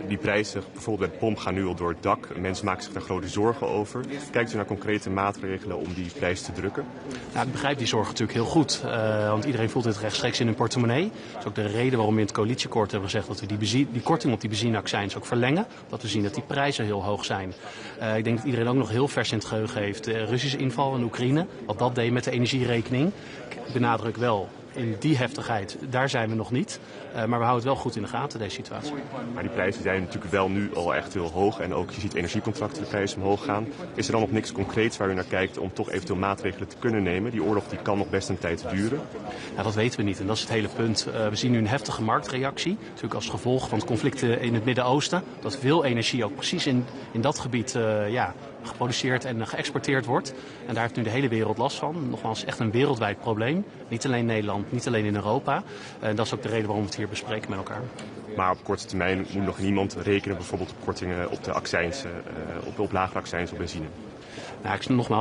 Die prijzen, bijvoorbeeld bij de pomp, gaan nu al door het dak. Mensen maken zich daar grote zorgen over. Kijkt u naar concrete maatregelen om die prijs te drukken? Nou, ik begrijp die zorgen natuurlijk heel goed. Want iedereen voelt dit rechtstreeks in hun portemonnee. Dat is ook de reden waarom we in het coalitieakkoord hebben gezegd dat we die korting op die benzineaccijns ook verlengen. Dat we zien dat die prijzen heel hoog zijn. Ik denk dat iedereen ook nog heel vers in het geheugen heeft de Russische inval in Oekraïne. Wat dat deed met de energierekening. Ik benadruk wel, in die heftigheid, daar zijn we nog niet. Maar we houden het wel goed in de gaten, deze situatie. Maar die prijzen zijn natuurlijk wel nu al echt heel hoog. En ook, je ziet energiecontracten, de prijzen omhoog gaan. Is er dan nog niks concreets waar u naar kijkt om toch eventueel maatregelen te kunnen nemen? Die oorlog die kan nog best een tijd duren. Nou, dat weten we niet en dat is het hele punt. We zien nu een heftige marktreactie. Natuurlijk als gevolg van het conflict in het Midden-Oosten. Dat veel energie ook precies in dat gebied geproduceerd en geëxporteerd wordt. En daar heeft nu de hele wereld last van. Nogmaals, echt een wereldwijd probleem. Niet alleen Nederland, niet alleen in Europa. En dat is ook de reden waarom we het hier bespreken met elkaar. Maar op korte termijn moet nog niemand rekenen bijvoorbeeld op kortingen op de accijns, op lagere accijns op benzine. Nou,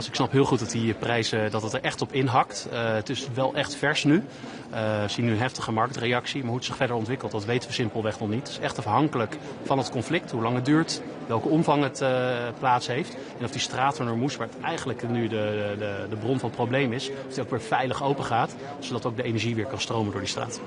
ik snap heel goed dat die prijzen dat het er echt op inhakt. Het is wel echt vers nu. We zien nu een heftige marktreactie. Maar hoe het zich verder ontwikkelt, dat weten we simpelweg nog niet. Het is echt afhankelijk van het conflict, hoe lang het duurt, welke omvang het plaats heeft. En of die straat van Hormuz, waar het eigenlijk nu de bron van het probleem is, of die ook weer veilig open gaat, zodat ook de energie weer kan stromen door die straat.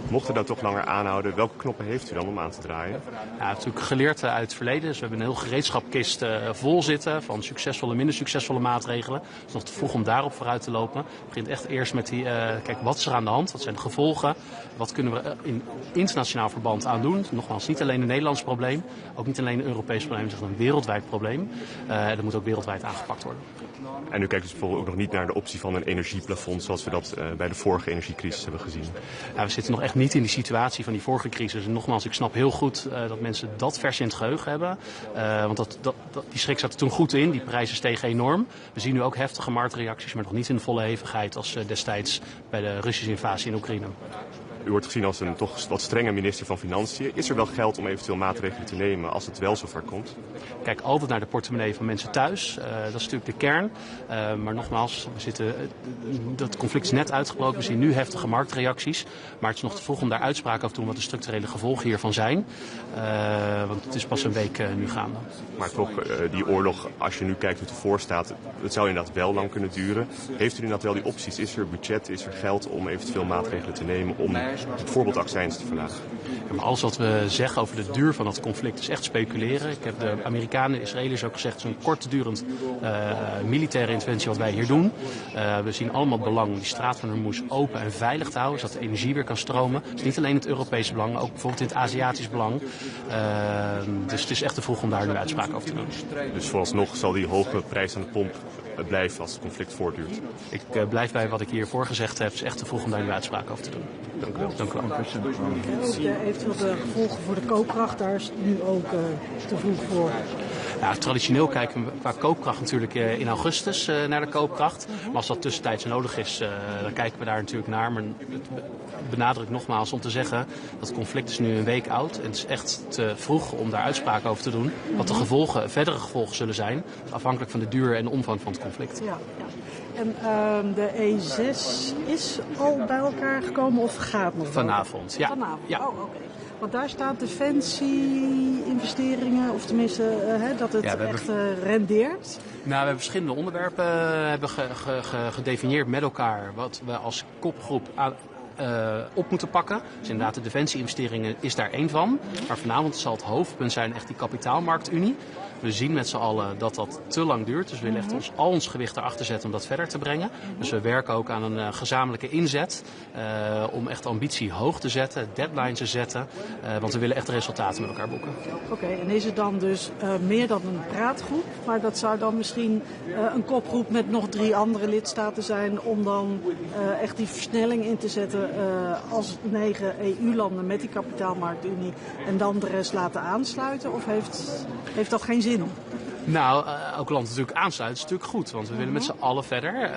Mocht het nou toch langer aanhouden, welke knoppen heeft u dan om aan te draaien? Ja, natuurlijk geleerd uit het verleden. Dus we hebben een heel gereedschapkist vol zitten van succesvolle, minder succesvolle maatregelen. Het is nog te vroeg om daarop vooruit te lopen. Het begint echt eerst met kijk, wat is er aan de hand? Wat zijn de gevolgen? Wat kunnen we in internationaal verband aan doen? Nogmaals, niet alleen een Nederlands probleem, ook niet alleen een Europees probleem, het is een wereldwijd probleem. Dat moet ook wereldwijd aangepakt worden. En u kijkt dus bijvoorbeeld ook nog niet naar de optie van een energieplafond zoals we dat bij de vorige energiecrisis hebben gezien? Ja, we zitten nog echt niet in die situatie van die vorige crisis. En nogmaals, ik snap heel goed dat mensen dat vers in het geheugen hebben. Want die schrik zat er toen goed in. Die prijzen stegen enorm. We zien nu ook heftige marktreacties, maar nog niet in de volle hevigheid als destijds bij de Russische invasie in Oekraïne. U wordt gezien als een toch wat strenge minister van Financiën. Is er wel geld om eventueel maatregelen te nemen als het wel zover komt? Kijk altijd naar de portemonnee van mensen thuis. Dat is natuurlijk de kern. Maar nogmaals, dat conflict is net uitgebroken. We zien nu heftige marktreacties. Maar het is nog te vroeg om daar uitspraken over te doen wat de structurele gevolgen hiervan zijn. Want het is pas een week nu gaande. Maar toch, die oorlog, als je nu kijkt hoe het ervoor staat, het zou inderdaad wel lang kunnen duren. Heeft u inderdaad wel die opties? Is er budget, is er geld om eventueel maatregelen te nemen om bijvoorbeeld accijns te verlagen? Ja, maar alles wat we zeggen over de duur van dat conflict is echt speculeren. Ik heb de Amerikanen en Israëliërs ook gezegd, het is een kortdurend militaire interventie wat wij hier doen. We zien allemaal het belang om die straat van Hormuz open en veilig te houden, zodat de energie weer kan stromen. Het is niet alleen het Europese belang, ook bijvoorbeeld in het Aziatisch belang. Dus het is echt te vroeg om daar nu uitspraken over te doen. Dus vooralsnog zal die hoge prijs aan de pomp blijven als het conflict voortduurt? Ik blijf bij wat ik hiervoor gezegd heb. Het is echt te vroeg om daar nu uitspraken over te doen. Dank u wel. Dank u wel. Eventueel de gevolgen voor de koopkracht, daar is nu ook te vroeg voor. Ja, traditioneel kijken we qua koopkracht natuurlijk in augustus naar de koopkracht. Maar als dat tussentijds nodig is, dan kijken we daar natuurlijk naar. Maar het benadruk nogmaals om te zeggen dat het conflict is nu een week oud. En het is echt te vroeg om daar uitspraken over te doen. Wat de verdere gevolgen zullen zijn, afhankelijk van de duur en de omvang van het conflict. Ja. En de E6 is al bij elkaar gekomen of gaat nog? Vanavond, ja. Vanavond, ja. Oh, oké. Want daar staat defensie-investeringen, of tenminste dat het echt rendeert. Nou, we hebben verschillende onderwerpen gedefinieerd met elkaar wat we als kopgroep op moeten pakken. Dus inderdaad, de defensie-investeringen is daar één van. Maar vanavond zal het hoofdpunt zijn echt die kapitaalmarktunie. We zien met z'n allen dat dat te lang duurt. Dus we willen echt al ons gewicht erachter zetten om dat verder te brengen. Dus we werken ook aan een gezamenlijke inzet. Om echt ambitie hoog te zetten, deadlines te zetten. Want we willen echt resultaten met elkaar boeken. Oké, en is het dan dus meer dan een praatgroep? Maar dat zou dan misschien een kopgroep met nog 3 andere lidstaten zijn. Om dan echt die versnelling in te zetten als 9 EU-landen met die kapitaalmarktunie. En dan de rest laten aansluiten? Of heeft dat geen zin? Nou, elk land natuurlijk aansluiten is natuurlijk goed, want we willen met z'n allen verder.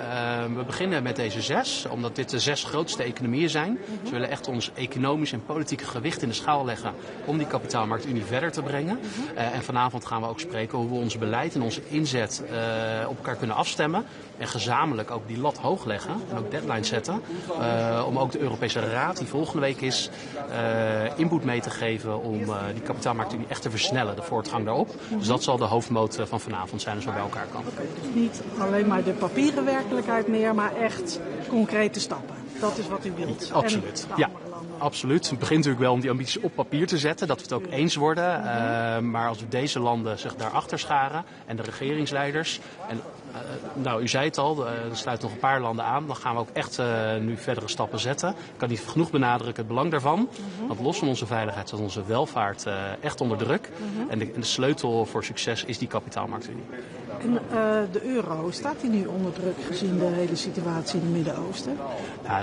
We beginnen met deze 6, omdat dit de 6 grootste economieën zijn. Dus we willen echt ons economisch en politieke gewicht in de schaal leggen om die kapitaalmarktunie verder te brengen. En vanavond gaan we ook spreken hoe we ons beleid en onze inzet op elkaar kunnen afstemmen. En gezamenlijk ook die lat hoog leggen en ook deadlines zetten. Om ook de Europese Raad, die volgende week is, input mee te geven om die kapitaalmarktunie echt te versnellen, de voortgang daarop. Dus dat zal de hoofdmoot van vanavond zijn als we bij elkaar komen. Dus niet alleen maar de papieren werkelijkheid meer, maar echt concrete stappen. Dat is wat u wilt. Absoluut, ja. Absoluut. Het begint natuurlijk wel om die ambities op papier te zetten, dat we het ook eens worden. Maar als deze landen zich daarachter scharen en de regeringsleiders... En, nou, u zei het al, er sluiten nog een paar landen aan. Dan gaan we ook echt nu verdere stappen zetten. Ik kan niet genoeg benadrukken het belang daarvan. Want los van onze veiligheid staat onze welvaart echt onder druk. En de sleutel voor succes is die kapitaalmarktunie. En de euro, staat die nu onder druk gezien de hele situatie in het Midden-Oosten? Ja,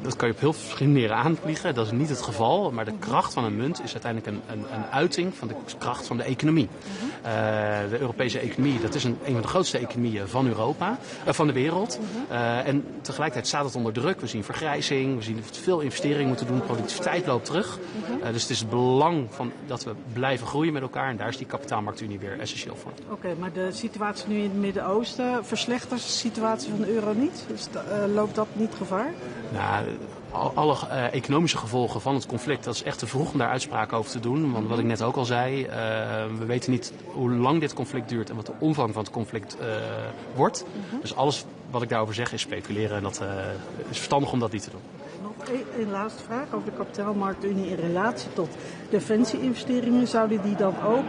dat kan je op heel verschillende manieren aanvliegen. Dat is niet het geval. Maar de kracht van een munt is uiteindelijk een uiting van de kracht van de economie. De Europese economie, dat is een van de grootste economieën van Europa, van de wereld. En tegelijkertijd staat het onder druk. We zien vergrijzing, we zien dat we veel investeringen moeten doen. Productiviteit loopt terug. Dus het is het belang van dat we blijven groeien met elkaar. En daar is die kapitaalmarktunie weer essentieel voor. Oké, maar de situatie nu in het Midden-Oosten, verslechtert de situatie van de euro niet? Dus loopt dat niet gevaar? Nou, alle economische gevolgen van het conflict, dat is echt te vroeg om daar uitspraken over te doen. Want wat ik net ook al zei, we weten niet hoe lang dit conflict duurt en wat de omvang van het conflict wordt. Dus alles wat ik daarover zeg is speculeren en dat is verstandig om dat niet te doen. Nog één laatste vraag over de kapitaalmarktunie in relatie tot defensie-investeringen. Zouden die dan ook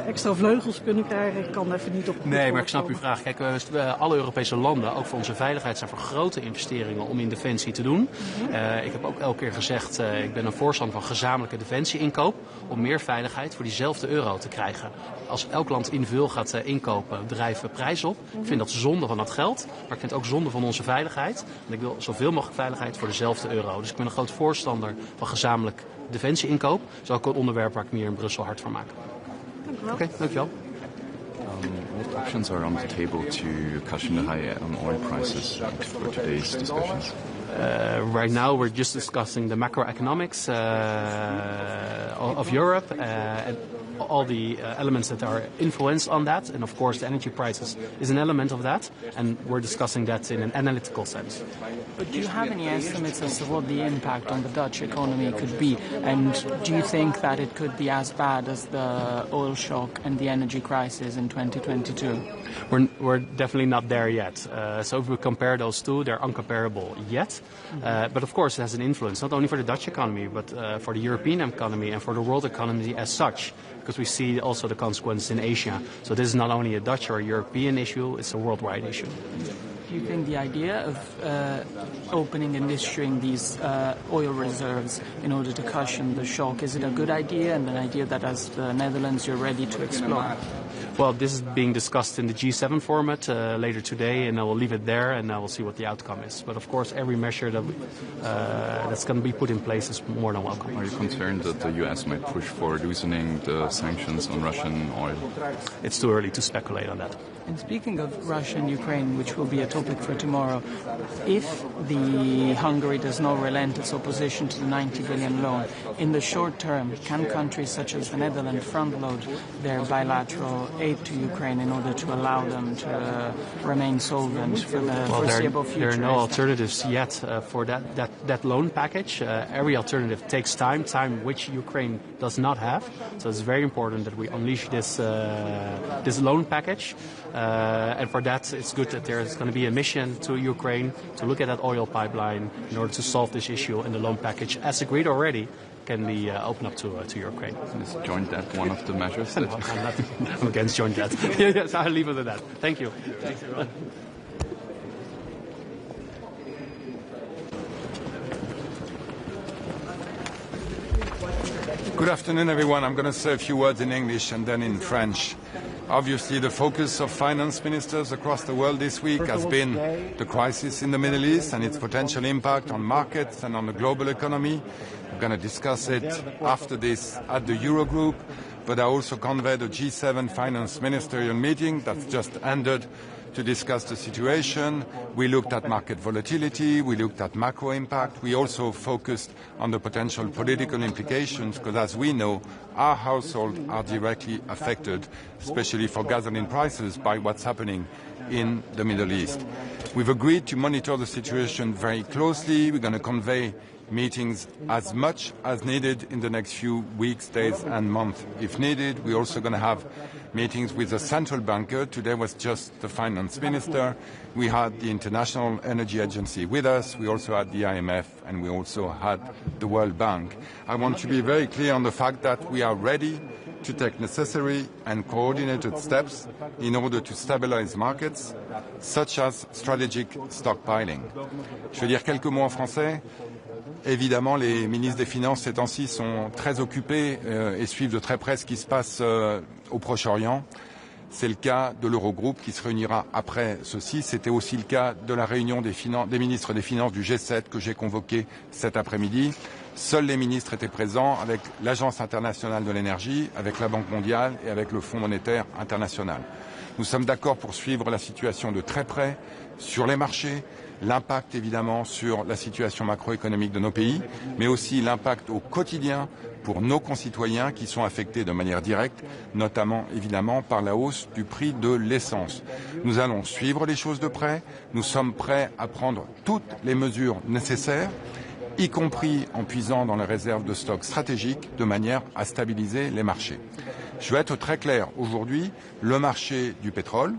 extra vleugels kunnen krijgen? Ik kan even niet op. Nee, maar ik snap uw vraag. Kijk, alle Europese landen, ook voor onze veiligheid, zijn voor grote investeringen om in defensie te doen. Ik heb ook elke keer gezegd, ik ben een voorstander van gezamenlijke defensie-inkoop om meer veiligheid voor diezelfde euro te krijgen. Als elk land individueel gaat inkopen, drijven we prijs op. Ik vind dat zonde van dat geld, maar ik vind het ook zonde van onze veiligheid. En ik wil zoveel mogelijk veiligheid voor dezelfde euro. Dus ik ben een groot voorstander van gezamenlijk defensie-inkoop. Dat is ook een onderwerp waar ik me hier in Brussel hard van maak. Oké, dankjewel. What options are on the table to cushion the high oil prices for today's discussions? Right now we're just discussing the macroeconomics of Europe and all the elements that are influenced on that. And of course the energy prices is an element of that. And we're discussing that in an analytical sense. But do you have any estimates as to what the impact on the Dutch economy could be? And do you think that it could be as bad as the oil shock and the energy crisis in 2022? We're definitely not there yet. So if we compare those two, they're uncomparable yet. But of course it has an influence, not only for the Dutch economy, but for the European economy and for the world economy as such. Because we see also the consequences in Asia. So this is not only a Dutch or a European issue, it's a worldwide issue. Do you think the idea of opening and issuing these oil reserves in order to cushion the shock, is it a good idea and an idea that as the Netherlands you're ready to explore? Well, this is being discussed in the G7 format later today, and I will leave it there, and I will see what the outcome is. But of course, every measure that that's going to be put in place is more than welcome. Are you concerned that the US might push for loosening the sanctions on Russian oil? It's too early to speculate on that. And speaking of Russia and Ukraine, which will be a topic for tomorrow, if the Hungary does not relent its opposition to the 90 billion loan, in the short term, can countries such as the Netherlands front-load their bilateral aid to Ukraine in order to allow them to remain solvent for the foreseeable future? There are no alternatives yet for that loan package. Every alternative takes time which Ukraine does not have. So it's very important that we unleash this loan package. And for that, it's good that there is going to be a mission to Ukraine to look at that oil pipeline in order to solve this issue, and the loan package, as agreed already, can be opened up to Ukraine. Is joint debt one of the measures? No, I'm against joint debt. Yes, I'll leave it at that. Thank you. Thanks, everyone. Good afternoon, everyone. I'm going to say a few words in English and then in French. Obviously, the focus of finance ministers across the world this week has been the crisis in the Middle East and its potential impact on markets and on the global economy. We're going to discuss it after this at the Eurogroup, but I also convened a G7 finance ministerial meeting that's just ended to discuss the situation. We looked at market volatility, we looked at macro impact, we also focused on the potential political implications, because as we know, our households are directly affected, especially for gasoline prices, by what's happening in the Middle East. We've agreed to monitor the situation very closely. We're going to convey meetings as much as needed in the next few weeks, days and months if needed. We're also going to have meetings with the central banker. Today was just the finance minister. We had the International Energy Agency with us. We also had the IMF, and we also had the World Bank. I want to be very clear on the fact that we are ready to take necessary and coordinated steps in order to stabilize markets, such as strategic stockpiling. Je vais dire quelques mots en français. Évidemment, les ministres des Finances ces temps-ci sont très occupés et suivent de très près ce qui se passe au Proche-Orient. C'est le cas de l'Eurogroupe qui se réunira après ceci. C'était aussi le cas de la réunion des ministres des Finances du G7 que j'ai convoqué cet après-midi. Seuls les ministres étaient présents avec l'Agence internationale de l'énergie, avec la Banque mondiale et avec le Fonds monétaire international. Nous sommes d'accord pour suivre la situation de très près sur les marchés, l'impact évidemment sur la situation macroéconomique de nos pays, mais aussi l'impact au quotidien pour nos concitoyens qui sont affectés de manière directe, notamment évidemment par la hausse du prix de l'essence. Nous allons suivre les choses de près, nous sommes prêts à prendre toutes les mesures nécessaires, y compris en puisant dans les réserves de stock stratégiques de manière à stabiliser les marchés. Je vais être très clair, aujourd'hui, le marché du pétrole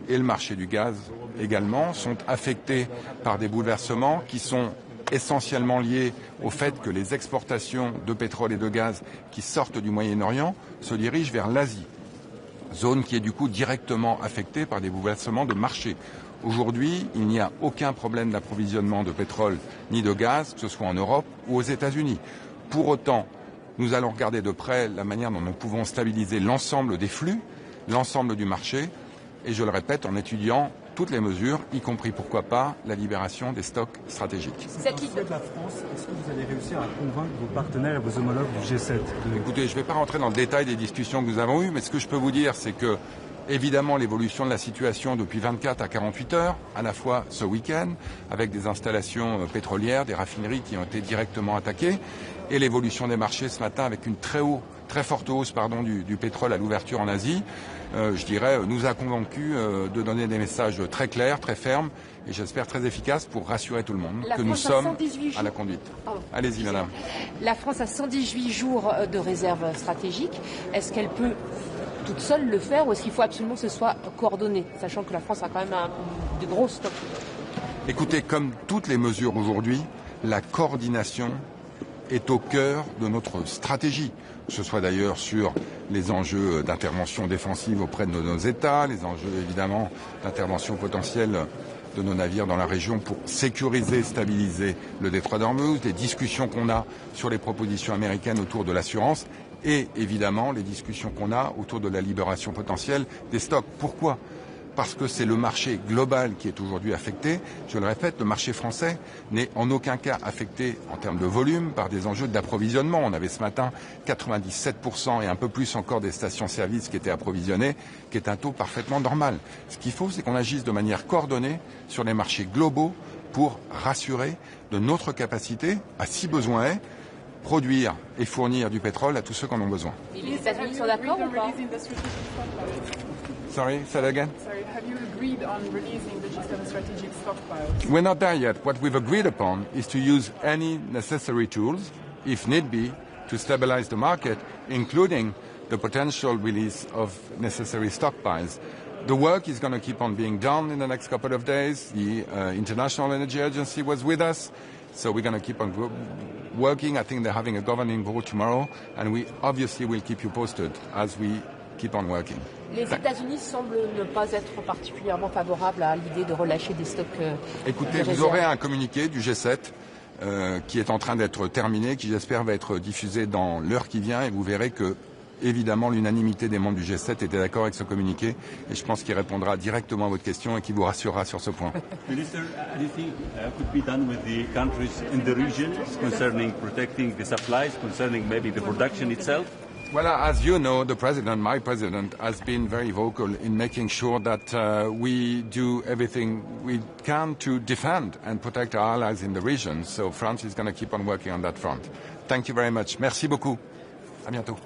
et le marché du gaz également sont affectés par des bouleversements qui sont essentiellement liés au fait que les exportations de pétrole et de gaz qui sortent du Moyen-Orient se dirigent vers l'Asie, zone qui est du coup directement affectée par des bouleversements de marché. Aujourd'hui, il n'y a aucun problème d'approvisionnement de pétrole ni de gaz, que ce soit en Europe ou aux États-Unis. Pour autant, nous allons regarder de près la manière dont nous pouvons stabiliser l'ensemble des flux, l'ensemble du marché, et je le répète, en étudiant toutes les mesures, y compris, pourquoi pas, la libération des stocks stratégiques. Cette liste de la France, est-ce que vous allez réussir à convaincre vos partenaires et vos homologues du G7 Écoutez, je ne vais pas rentrer dans le détail des discussions que nous avons eues, mais ce que je peux vous dire, c'est que, évidemment, l'évolution de la situation depuis 24 à 48 heures, à la fois ce week-end, avec des installations pétrolières, des raffineries qui ont été directement attaquées, et l'évolution des marchés ce matin avec une très forte hausse du pétrole à l'ouverture en Asie, je dirais, nous a convaincus de donner des messages très clairs, très fermes et j'espère très efficaces pour rassurer tout le monde que nous sommes à la conduite. Allez-y, madame. La France a 118 jours de réserve stratégique. Est-ce qu'elle peut toute seule le faire ou est-ce qu'il faut absolument que ce soit coordonné, sachant que la France a quand même de gros stocks? Écoutez, comme toutes les mesures aujourd'hui, la coordination est au cœur de notre stratégie, que ce soit d'ailleurs sur les enjeux d'intervention défensive auprès de nos États, les enjeux évidemment d'intervention potentielle de nos navires dans la région pour sécuriser, stabiliser le détroit d'Ormuz, les discussions qu'on a sur les propositions américaines autour de l'assurance et évidemment les discussions qu'on a autour de la libération potentielle des stocks. Pourquoi ? parce que c'est le marché global qui est aujourd'hui affecté. Je le répète, le marché français n'est en aucun cas affecté en termes de volume par des enjeux d'approvisionnement. On avait ce matin 97% et un peu plus encore des stations-service qui étaient approvisionnées, qui est un taux parfaitement normal. Ce qu'il faut, c'est qu'on agisse de manière coordonnée sur les marchés globaux pour rassurer de notre capacité, à si besoin est, produire et fournir du pétrole à tous ceux qui en ont besoin. Et les États-Unis sont d'accord ou pas? Sorry, say that again? Sorry, have you agreed on releasing the G7 strategic stockpiles? We're not there yet. What we've agreed upon is to use any necessary tools, if need be, to stabilize the market, including the potential release of necessary stockpiles. The work is going to keep on being done in the next couple of days. The International Energy Agency was with us, so we're going to keep on working. I think they're having a governing board tomorrow, and we obviously will keep you posted as we keep on working. Les États-Unis semblent ne pas être particulièrement favorables à l'idée de relâcher des stocks. Écoutez, vous aurez un communiqué du G7 qui est en train d'être terminé, qui j'espère va être diffusé dans l'heure qui vient, et vous verrez que évidemment, l'unanimité des membres du G7 était d'accord avec ce communiqué, et je pense qu'il répondra directement à votre question et qu'il vous rassurera sur ce point. Minister, anything could be done with the countries in the region concerning protecting the supplies, concerning maybe the production itself? Well, as you know, the president, my president, has been very vocal in making sure that we do everything we can to defend and protect our allies in the region. So France is going to keep on working on that front. Thank you very much. Merci beaucoup. À bientôt.